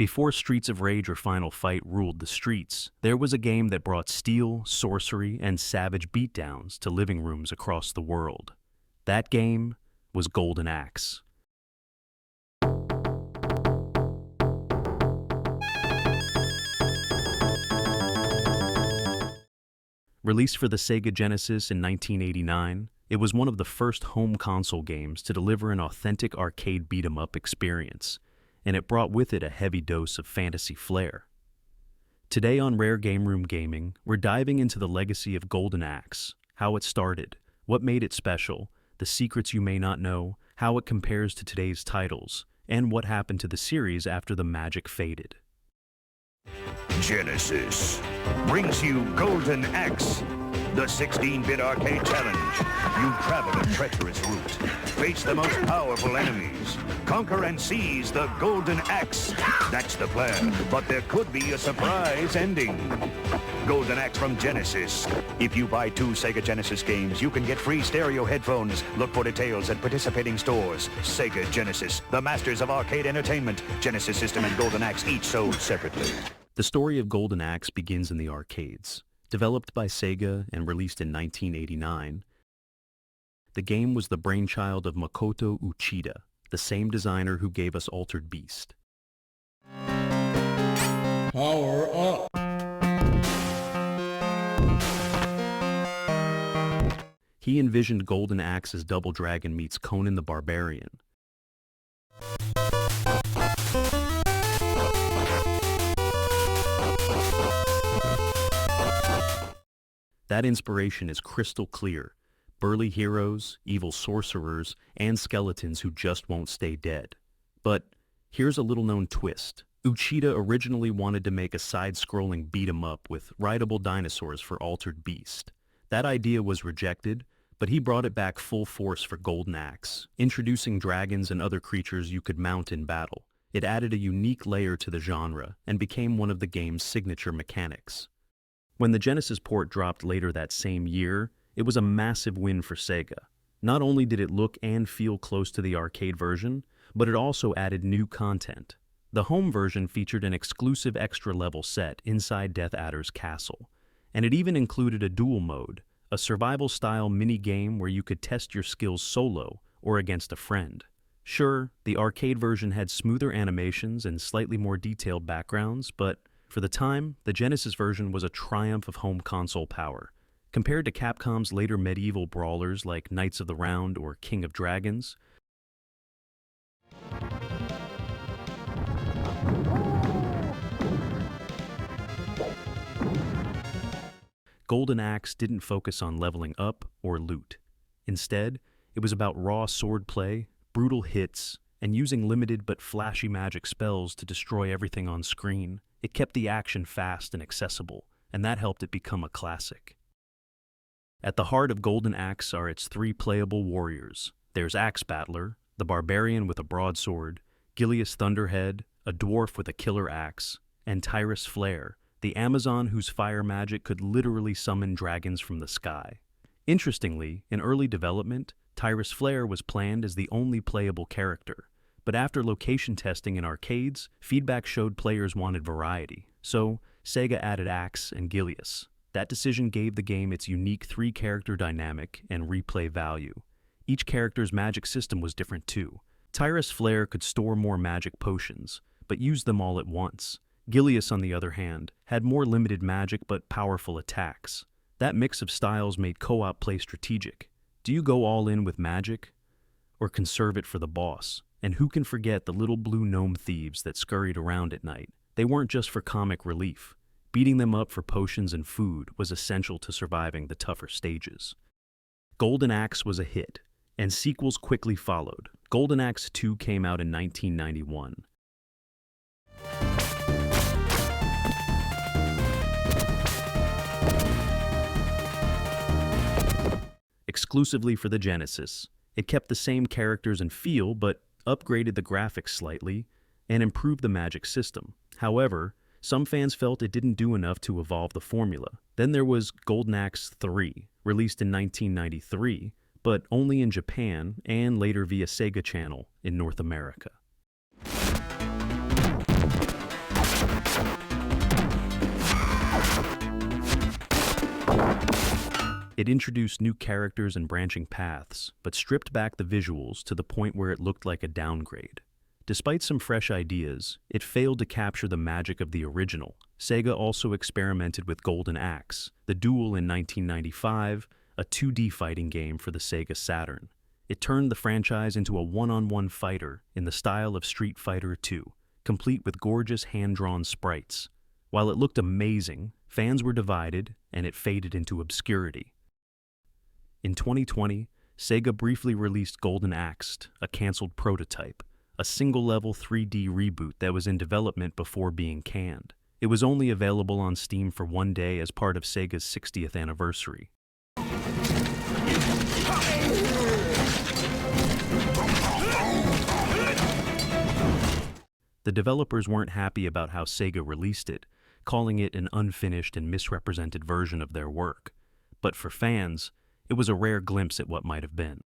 Before Streets of Rage or Final Fight ruled the streets, there was a game that brought steel, sorcery, and savage beatdowns to living rooms across the world. That game was Golden Axe. Released for the Sega Genesis in 1989, it was one of the first home console games to deliver an authentic arcade beat-em-up experience, and it brought with it a heavy dose of fantasy flair. Today on Rare Gameroom Gaming, we're diving into the legacy of Golden Axe, how it started, what made it special, the secrets you may not know, how it compares to today's titles, and what happened to the series after the magic faded. Genesis brings you Golden Axe, the 16-bit arcade challenge. You travel a treacherous route, face the most powerful enemies, conquer and seize the Golden Axe. That's the plan, but there could be a surprise ending. Golden Axe from Genesis. If you buy 2 Sega Genesis games, you can get free stereo headphones. Look for details at participating stores. Sega Genesis, the masters of arcade entertainment. Genesis System and Golden Axe each sold separately. The story of Golden Axe begins in the arcades. Developed by Sega and released in 1989, the game was the brainchild of Makoto Uchida, the same designer who gave us Altered Beast. Power up! He envisioned Golden Axe as Double Dragon meets Conan the Barbarian. That inspiration is crystal clear. Burly heroes, evil sorcerers, and skeletons who just won't stay dead. But here's a little-known twist. Uchida originally wanted to make a side-scrolling beat-em-up with rideable dinosaurs for Altered Beast. That idea was rejected, but he brought it back full force for Golden Axe, introducing dragons and other creatures you could mount in battle. It added a unique layer to the genre and became one of the game's signature mechanics. When the Genesis port dropped later that same year, it was a massive win for Sega. Not only did it look and feel close to the arcade version, but it also added new content. The home version featured an exclusive extra-level set inside Death Adder's castle, and it even included a duel mode, a survival-style mini-game where you could test your skills solo or against a friend. Sure, the arcade version had smoother animations and slightly more detailed backgrounds, but for the time, the Genesis version was a triumph of home console power. Compared to Capcom's later medieval brawlers like Knights of the Round or King of Dragons, Golden Axe didn't focus on leveling up or loot. Instead, it was about raw swordplay, brutal hits, and using limited but flashy magic spells to destroy everything on screen. It kept the action fast and accessible, and that helped it become a classic. At the heart of Golden Axe are its 3 playable warriors. There's Axe Battler, the barbarian with a broadsword, Gilius Thunderhead, a dwarf with a killer axe, and Tyrus Flare, the Amazon whose fire magic could literally summon dragons from the sky. Interestingly, in early development, Tyrus Flare was planned as the only playable character. But after location testing in arcades, feedback showed players wanted variety, so Sega added Axe and Gilius. That decision gave the game its unique 3-character dynamic and replay value. Each character's magic system was different too. Tyrus Flare could store more magic potions, but use them all at once. Gilius, on the other hand, had more limited magic but powerful attacks. That mix of styles made co-op play strategic. Do you go all in with magic, or conserve it for the boss? And who can forget the little blue gnome thieves that scurried around at night? They weren't just for comic relief. Beating them up for potions and food was essential to surviving the tougher stages. Golden Axe was a hit, and sequels quickly followed. Golden Axe 2 came out in 1991. Exclusively for the Genesis, it kept the same characters and feel, but upgraded the graphics slightly, and improved the magic system. However, some fans felt it didn't do enough to evolve the formula. Then there was Golden Axe 3, released in 1993, but only in Japan and later via Sega Channel in North America. It introduced new characters and branching paths, but stripped back the visuals to the point where it looked like a downgrade. Despite some fresh ideas, it failed to capture the magic of the original. Sega also experimented with Golden Axe, the Duel in 1995, a 2D fighting game for the Sega Saturn. It turned the franchise into a one-on-one fighter in the style of Street Fighter II, complete with gorgeous hand-drawn sprites. While it looked amazing, fans were divided, and it faded into obscurity. In 2020, Sega briefly released Golden Axe, a cancelled prototype, a single-level 3D reboot that was in development before being canned. It was only available on Steam for one day as part of Sega's 60th anniversary. The developers weren't happy about how Sega released it, calling it an unfinished and misrepresented version of their work. But for fans, it was a rare glimpse at what might have been.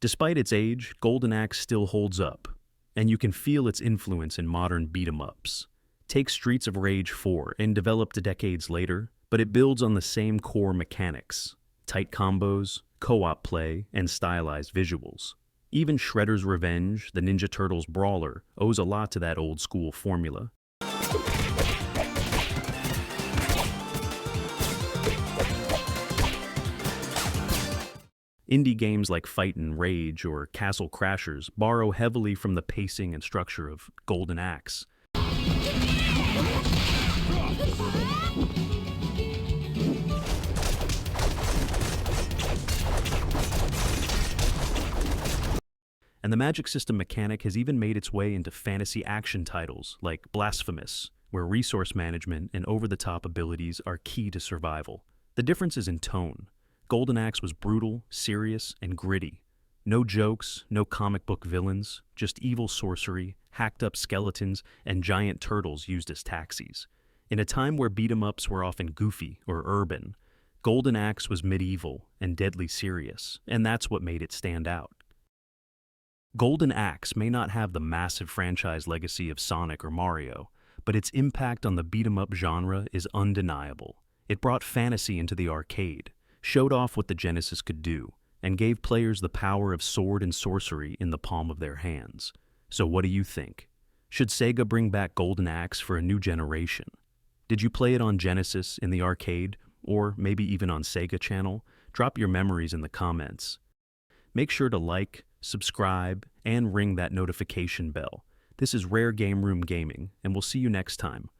Despite its age, Golden Axe still holds up, and you can feel its influence in modern beat-em-ups. Take Streets of Rage 4, and developed decades later, but it builds on the same core mechanics: tight combos, co-op play, and stylized visuals. Even Shredder's Revenge, the Ninja Turtles Brawler, owes a lot to that old-school formula. Indie games like Fight and Rage or Castle Crashers borrow heavily from the pacing and structure of Golden Axe. And the magic system mechanic has even made its way into fantasy action titles like Blasphemous, where resource management and over-the-top abilities are key to survival. The difference is in tone. Golden Axe was brutal, serious, and gritty. No jokes, no comic book villains, just evil sorcery, hacked-up skeletons, and giant turtles used as taxis. In a time where beat-em-ups were often goofy or urban, Golden Axe was medieval and deadly serious, and that's what made it stand out. Golden Axe may not have the massive franchise legacy of Sonic or Mario, but its impact on the beat-em-up genre is undeniable. It brought fantasy into the arcade, showed off what the Genesis could do, and gave players the power of sword and sorcery in the palm of their hands. So what do you think? Should Sega bring back Golden Axe for a new generation? Did you play it on Genesis, in the arcade, or maybe even on Sega Channel? Drop your memories in the comments. Make sure to like, subscribe, and ring that notification bell. This is Rare Gameroom Gaming, and we'll see you next time.